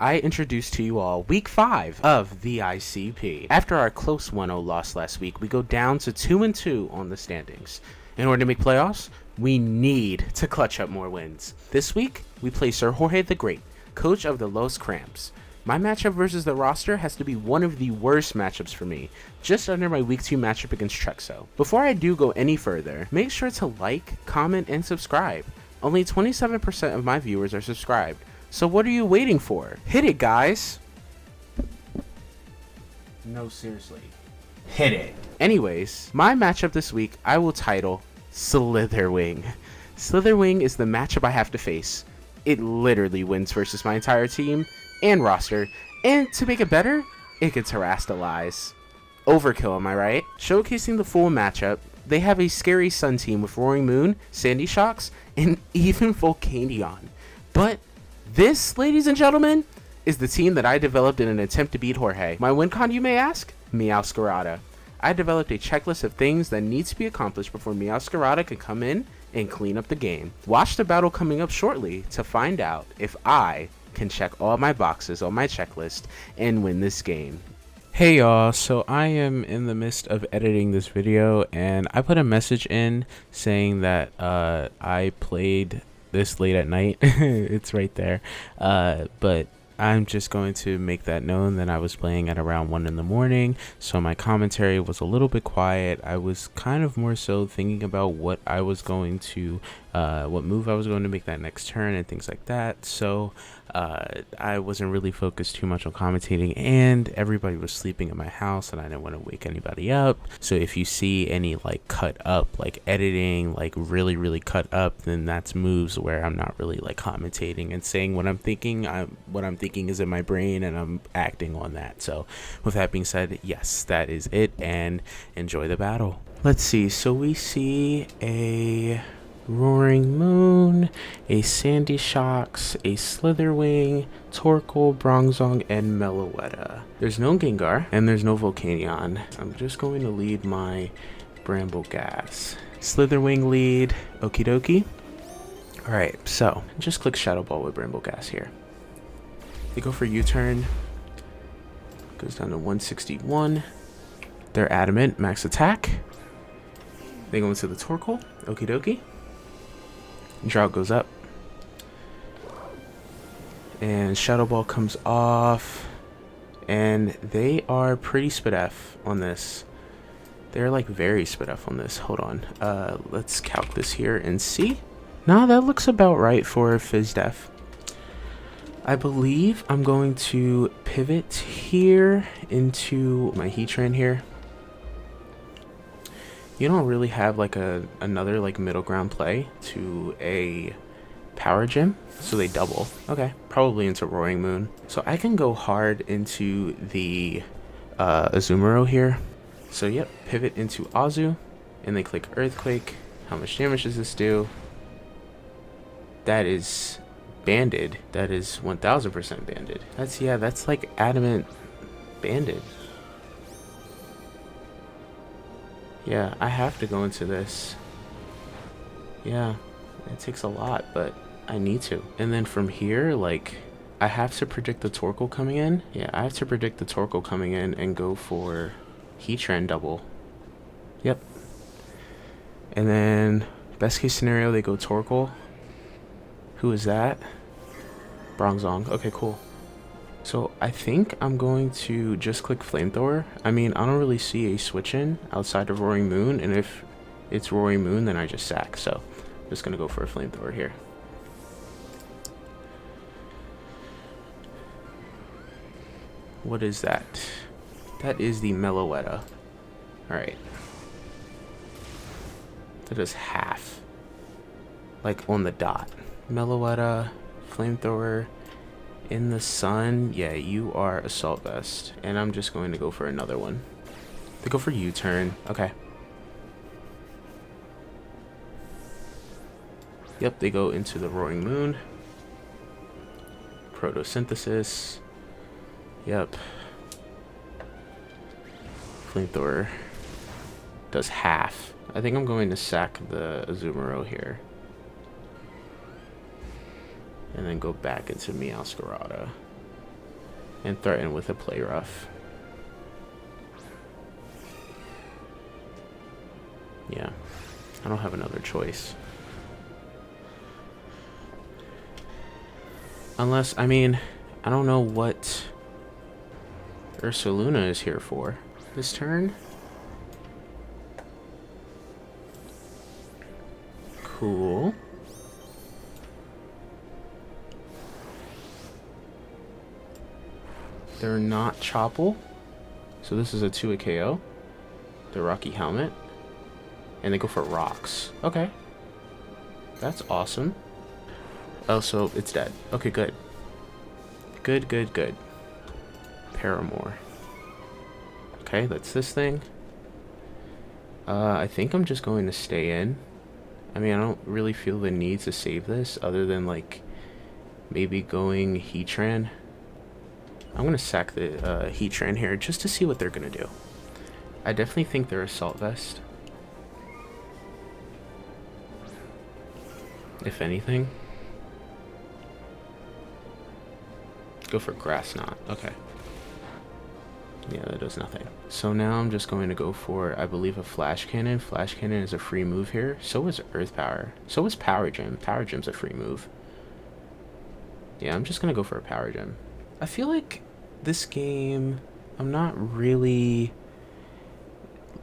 I introduce to you all week 5 of the ICP. After our close 1-0 loss last week, we go down to 2-2 on the standings. In order to make playoffs, we need to clutch up more wins. This week, we play Sir Jorge the Great, coach of the Los Cramps. My matchup versus the roster has to be one of the worst matchups for me, just under my week 2 matchup against Trexo. Before I do go any further, make sure to like, comment, and subscribe. Only 27% of my viewers are subscribed, so what are you waiting for? Hit it, guys! No, seriously. Hit it! Anyways, my matchup this week I will title Slither Wing. Slither Wing is the matchup I have to face. It literally wins versus my entire team and roster, and to make it better, it gets harassed a lies. Overkill, am I right? Showcasing the full matchup, they have a scary sun team with Roaring Moon, Sandy Shocks, and even Volcanion. But this, ladies and gentlemen, is the team that I developed in an attempt to beat Jorge. My win con, you may ask? Meowscarada. I developed a checklist of things that need to be accomplished before Meowscarada can come in and clean up the game. Watch the battle coming up shortly to find out if I can check all my boxes on my checklist and win this game. Hey y'all, so I am in the midst of editing this video and I put a message in saying that I played this late at night. It's right there, but I'm just going to make that known that I was playing at around 1 in the morning, so my commentary was a little bit quiet. I was kind of more so thinking about what I was going to what move I was going to make that next turn and things like that, so I wasn't really focused too much on commentating, and everybody was sleeping in my house and I didn't want to wake anybody up. So if you see any like cut up, like editing, like really cut up, then that's moves where I'm not really like commentating and saying what I'm thinking. What I'm thinking is in my brain and I'm acting on that. So with that being said, yes, that is it, and enjoy the battle. Let's see, so we see a Roaring Moon, a Sandy Shocks, a Slither Wing, Torkoal, Bronzong, and Meloetta. There's no Gengar, and there's no Volcanion. I'm just going to lead my Bramble Gas. Slither Wing lead, okie dokie. Alright, so just click Shadow Ball with Bramble Gas here. They go for U-turn. Goes down to 161. They're adamant, max attack. They go into the Torkoal, okie dokie. Drought goes up. And Shadow Ball comes off. And they are pretty spit F on this. They're like very spit F on this. Hold on. Let's calc this here and see. Nah, that looks about right for Fizz Def. I believe I'm going to pivot here into my Heatran here. You don't really have like another like middle ground play to a power gym, so they double. Okay, probably into Roaring Moon. So I can go hard into the Azumarill here. So yep, pivot into Azu, and they click Earthquake. How much damage does this do? That is banded. That is 1000% banded. That's like adamant banded. Yeah, I have to go into this. Yeah, it takes a lot, but I need to. And then from here, like, I have to predict the Torkoal coming in. Yeah, I have to predict the Torkoal coming in and go for Heatran double. Yep. And then, best case scenario, they go Torkoal. Who is that? Bronzong. Okay, cool. So I think I'm going to just click Flamethrower. I mean, I don't really see a switch in outside of Roaring Moon, and if it's Roaring Moon, then I just sack. So I'm just gonna go for a Flamethrower here. What is that? That is the Meloetta. Alright. That is half. Like on the dot. Meloetta, Flamethrower. In the sun, yeah, you are Assault Vest. And I'm just going to go for another one. They go for U-turn. Okay. Yep, they go into the Roaring Moon. Photosynthesis. Yep. Flamethrower does half. I think I'm going to sack the Azumarill here. And then go back into Meowscarada. and threaten with a play rough. Yeah, I don't have another choice. Unless, I mean, I don't know what Ursaluna is here for this turn. Cool. They're not Chople, so this is a 2 KO. The Rocky Helmet, and they go for rocks. Okay, that's awesome. Oh, so it's dead. Okay, good. Good, good, good. Paramore. Okay, that's this thing. I think I'm just going to stay in. I mean, I don't really feel the need to save this other than like maybe going Heatran. I'm gonna sack the Heatran here just to see what they're gonna do. I definitely think they're Assault Vest, if anything. Go for Grass Knot. Okay. Yeah, that does nothing. So now I'm just going to go for, I believe, a Flash Cannon. Flash Cannon is a free move here. So is Earth Power. So is Power Gem. Power Gem's a free move. Yeah, I'm just gonna go for a Power Gem. I feel like this game, I'm not really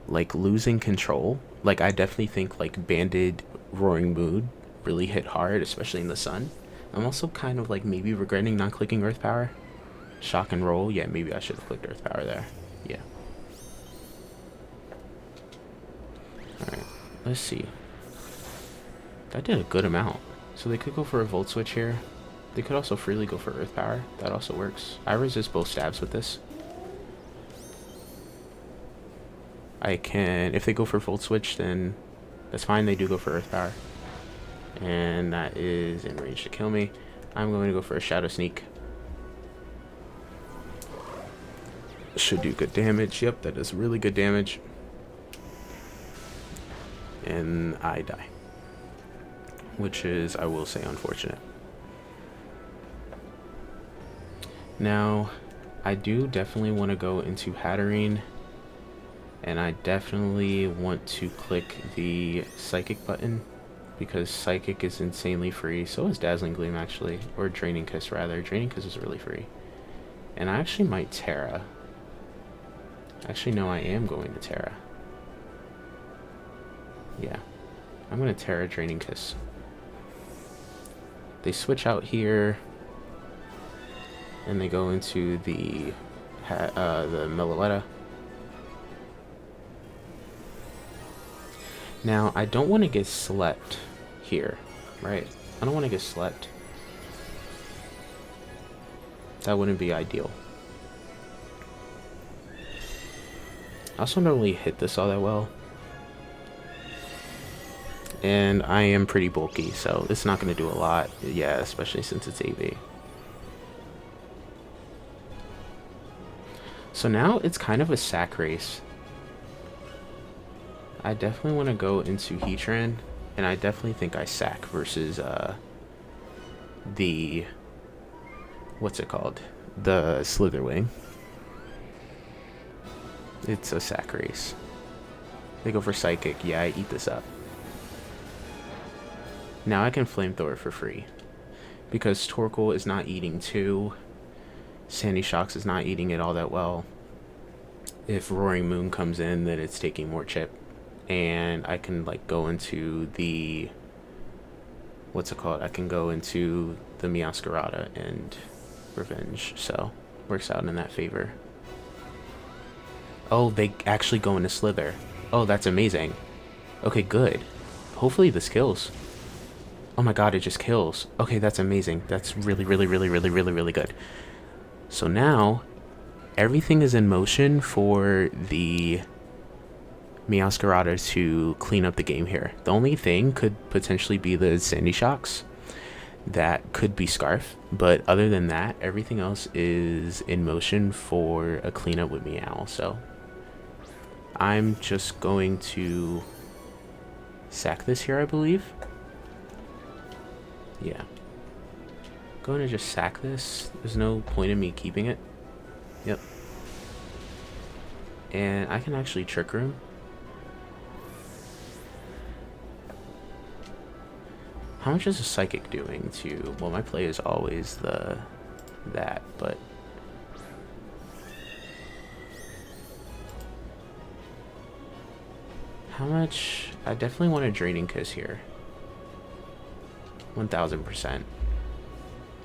like losing control. Like, I definitely think like Banded Roaring Mood really hit hard, especially in the sun. I'm also kind of like maybe regretting not clicking Earth Power. Shock and Roll. Yeah, maybe I should have clicked Earth Power there. Yeah. Alright, let's see. That did a good amount. So they could go for a Volt Switch here. They could also freely go for Earth Power. That also works. I resist both stabs with this. I can, if they go for Volt Switch, then that's fine. They do go for Earth Power. And that is in range to kill me. I'm going to go for a Shadow Sneak. Should do good damage. Yep, that does really good damage. And I die. Which is, I will say, unfortunate. Now, I do definitely want to go into Hatterene. And I definitely want to click the Psychic button, because Psychic is insanely free. So is Dazzling Gleam, actually. Or Draining Kiss, rather. Draining Kiss is really free. And I actually might Terra. Actually, no, I am going to Terra. Yeah. I'm going to Terra Draining Kiss. They switch out here. And they go into the Meloetta. Now, I don't want to get slept here, right? I don't want to get slept. That wouldn't be ideal. I also don't really hit this all that well. And I am pretty bulky, so it's not going to do a lot. Yeah, especially since it's AV. So now it's kind of a sack race. I definitely want to go into Heatran, and I definitely think I sack versus the, what's it called? The Slither Wing. It's a sack race. They go for Psychic. Yeah, I eat this up. Now I can Flamethrower for free, because Torkoal is not eating 2. Sandy Shocks is not eating it all that well. If Roaring Moon comes in, then it's taking more chip. And I can like go into the, what's it called? I can go into the Meowscarada and Revenge. So works out in that favor. Oh, they actually go into Slither. Oh, that's amazing. Okay, good. Hopefully this kills. Oh my god, it just kills. Okay, that's amazing. That's really, really, really, really, really, really good. So now everything is in motion for the Meowscarada to clean up the game here. The only thing could potentially be the Sandy Shocks. That could be Scarf, but other than that, everything else is in motion for a cleanup with Meow. So I'm just going to sack this here, I believe. Yeah. Going to just sack this. There's no point in me keeping it. Yep. And I can actually Trick Room. How much is a Psychic doing to... Well, my play is always that, but... How much... I definitely want a Draining Kiss here. 1000%.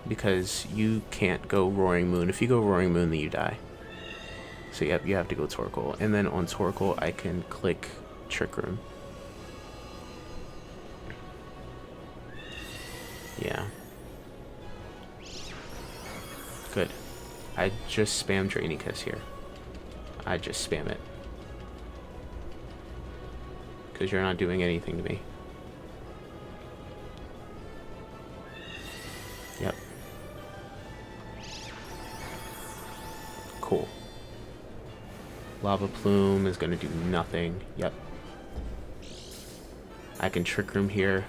Because you can't go Roaring Moon. If you go Roaring Moon, then you die. So yep, you have to go Torkoal. And then on Torkoal, I can click Trick Room. Yeah. Good. I just spam Draining Kiss here. I just spam it. Because you're not doing anything to me. Yep. Cool. Lava Plume is going to do nothing. Yep. I can Trick Room here.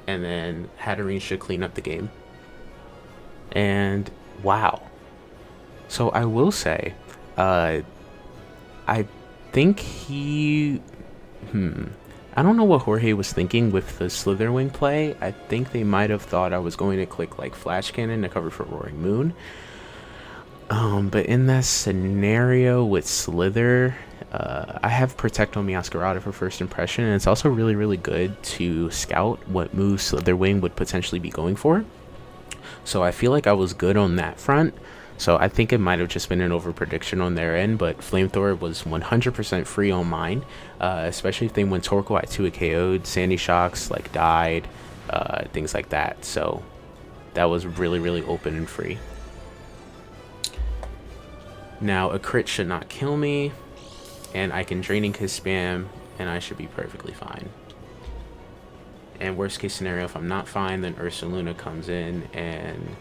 And then Hatterene should clean up the game. And wow. So I will say, I think he... I don't know what Jorge was thinking with the Slither Wing play. I think they might have thought I was going to click like Flash Cannon to cover for Roaring Moon. But in that scenario with Slither, I have Protect on Meowscarada for first impression, and it's also really, really good to scout what moves Slither Wing would potentially be going for. So I feel like I was good on that front. So I think it might have just been an over-prediction on their end, but Flamethrower was 100% free on mine, especially if they went Torkoal at 2 it KO'd, Sandy Shocks, like, died, things like that. So that was really, really open and free. Now, a crit should not kill me, and I can Draining Kiss spam, and I should be perfectly fine. And worst case scenario, if I'm not fine, then Ursaluna comes in and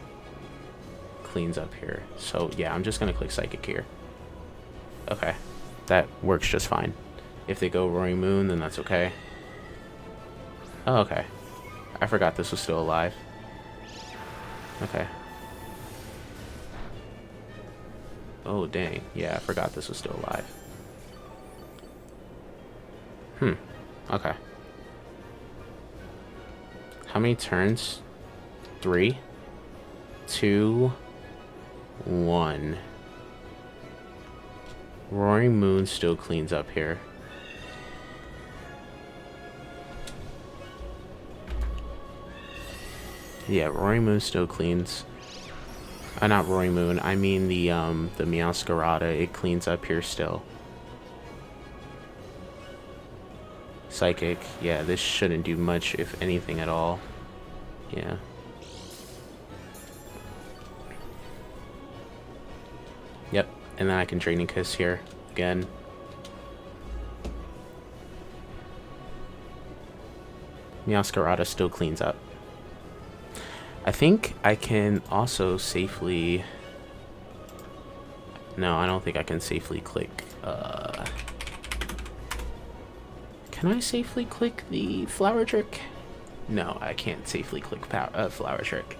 cleans up here. So yeah, I'm just gonna click Psychic here. Okay, that works just fine. If they go Roaring Moon, then that's okay. Oh, okay. I forgot this was still alive. Okay. Oh dang, yeah, I forgot this was still alive. Okay. How many turns? 3, 2, 1. Roaring Moon still cleans up here. Yeah, Roaring Moon still cleans. Not Roaring Moon, I mean the Meowscarada, it cleans up here still. Psychic, yeah, this shouldn't do much, if anything at all. Yeah. Yep, and then I can Draining Kiss here again. Meowscarada still cleans up. I think I can also safely... No, I don't think I can safely click... Can I safely click the Flower Trick? No, I can't safely click Flower Trick.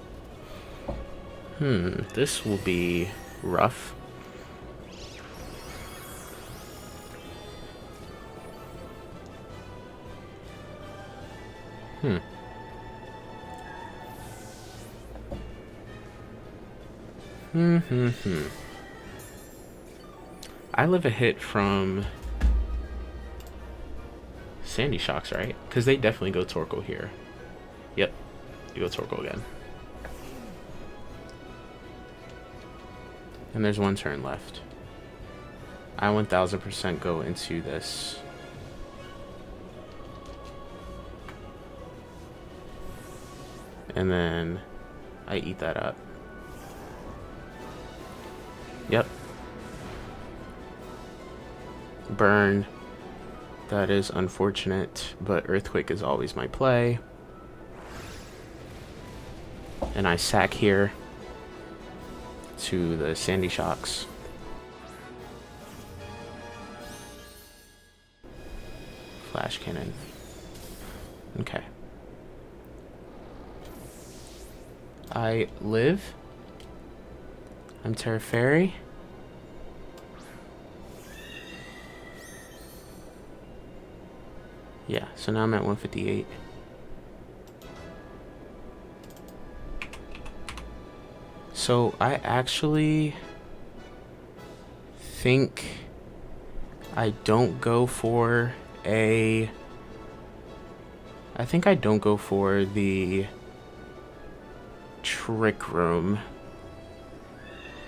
This will be rough. I live a hit from Sandy Shocks, right? Because they definitely go Torkoal here. Yep, you go Torkoal again. And there's 1 turn left. I 1000% go into this. And then I eat that up. Yep. Burn. That is unfortunate, but Earthquake is always my play. And I sack here to the Sandy Shocks. Flash Cannon. Okay. I live. I'm Terra Fairy. Yeah, so now I'm at 158. So I actually think I don't go for a... I think I don't go for the Trick Room.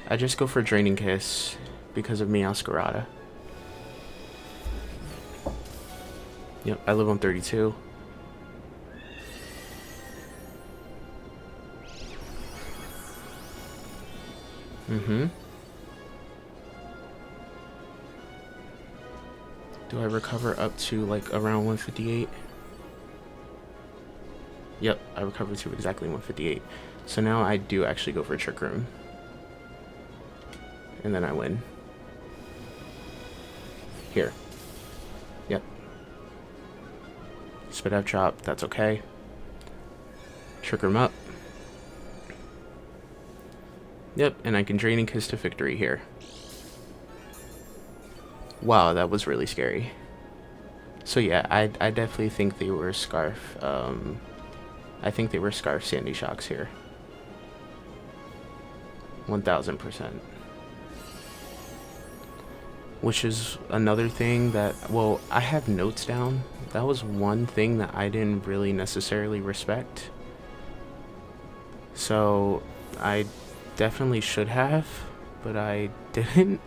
I just go for Draining Kiss because of Meowscarada. Yep, I live on 32. Do I recover up to like around 158? Yep, I recovered to exactly 158. So now I do actually go for a Trick Room. And then I win. Here. Yep. Spit out chop, that's okay. Trick Room up. Yep, and I can Draining Kiss to victory here. Wow, that was really scary. So yeah, I definitely think they were Scarf. I think they were Scarf Sandy Shocks here. 1000%. Which is another thing that, well, I have notes down. That was one thing that I didn't really necessarily respect. So I definitely should have, but I didn't.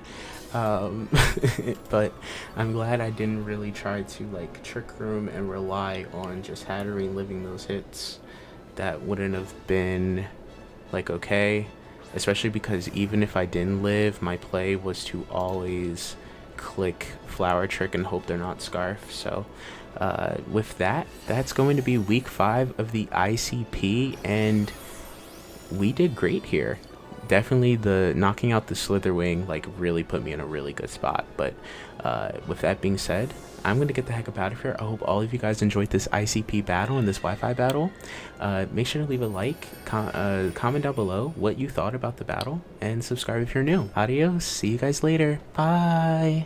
But I'm glad I didn't really try to like Trick Room and rely on just Hatterene living those hits. That wouldn't have been like okay, especially because even if I didn't live, my play was to always click Flower Trick and hope they're not Scarf. So with that, that's going to be week 5 of the ICP, and we did great here. Definitely the knocking out the Slither Wing like really put me in a really good spot. But with that being said, I'm gonna get the heck up out of here. I hope all of you guys enjoyed this ICP battle and this Wi-Fi battle. Make sure to leave a like, comment down below what you thought about the battle, and subscribe if you're new. Adios, see you guys later, bye.